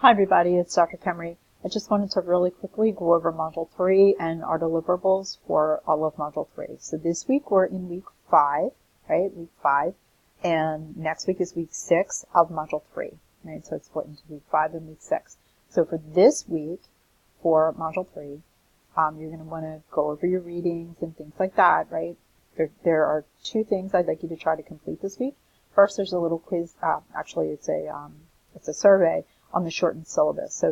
Hi everybody, it's Dr. Kemmery. I just wanted to really quickly go over Module 3 and our deliverables for all of Module 3. So this week we're in week 5, right? Week 5. And next week is week 6 of Module 3, right? So it's split into week 5 and week 6. So for this week, for Module 3, you're going to want to go over your readings and things like that, right? There are 2 things I'd like you to try to complete this week. First, there's a little quiz. Actually, it's a survey on the shortened syllabus. So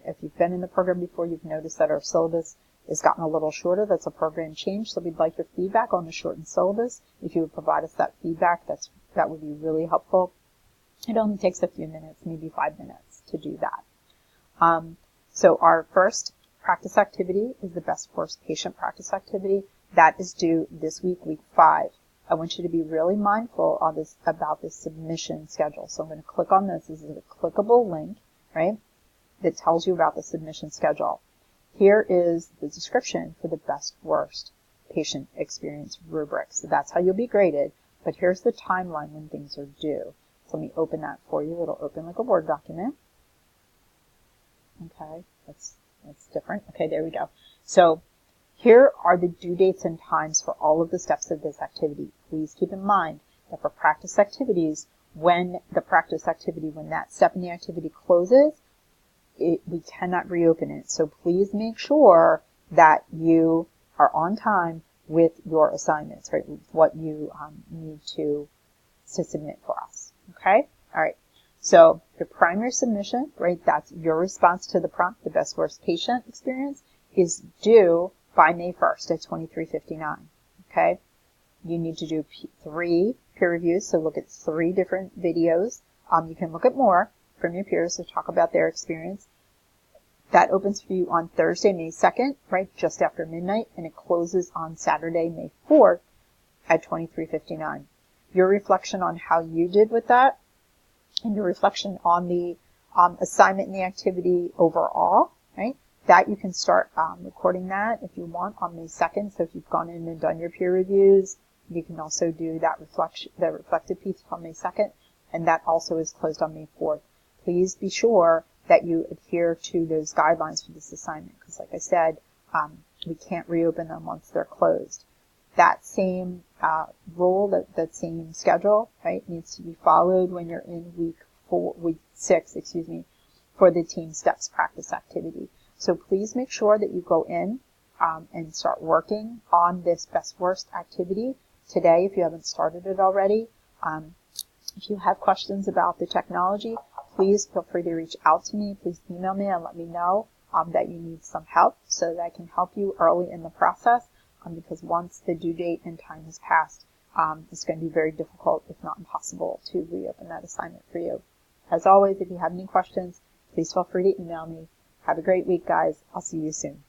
if you've been in the program before, you've noticed that our syllabus has gotten a little shorter. That's a program change. So we'd like your feedback on the shortened syllabus. If you would provide us that feedback, that would be really helpful. It only takes a few minutes, maybe 5 minutes to do that. So our first practice activity is the best worst patient practice activity. That is due this week, week 5. I want you to be really mindful of about this submission schedule. So I'm going to click on this. This is a clickable link, right, that tells you about the submission schedule. Here is the description for the best worst patient experience rubric. So that's how you'll be graded. But here's the timeline when things are due. So let me open that for you. It'll open like a Word document. Okay, that's different. Okay, there we go. So here are the due dates and times for all of the steps of this activity. Please keep in mind that for practice activities, when that step in the activity closes, we cannot reopen it. So please make sure that you are on time with your assignments, right? With what you need to submit for us. Okay? All right. So the primary submission, right? That's your response to the prompt, the best worst patient experience, is due by May 1st at 23:59. Okay? You need to do 3 peer reviews, so look at 3 different videos. You can look at more from your peers to talk about their experience. That opens for you on Thursday, May 2nd, right, just after midnight, and it closes on Saturday, May 4th at 23:59. Your reflection on how you did with that, and your reflection on the assignment and the activity overall, right? That you can start recording that if you want on May 2nd. So if you've gone in and done your peer reviews, you can also do that reflected piece on May 2nd, and that also is closed on May 4th. Please be sure that you adhere to those guidelines for this assignment, because like I said, we can't reopen them once they're closed. That same rule, that same schedule, right, needs to be followed when you're in week 6, for the team steps practice activity. So please make sure that you go in and start working on this best worst activity today if you haven't started it already. If you have questions about the technology, please feel free to reach out to me. Please email me and let me know that you need some help so that I can help you early in the process, because once the due date and time has passed, it's going to be very difficult, if not impossible, to reopen that assignment for you. As always, if you have any questions, please feel free to email me. Have a great week, guys. I'll see you soon.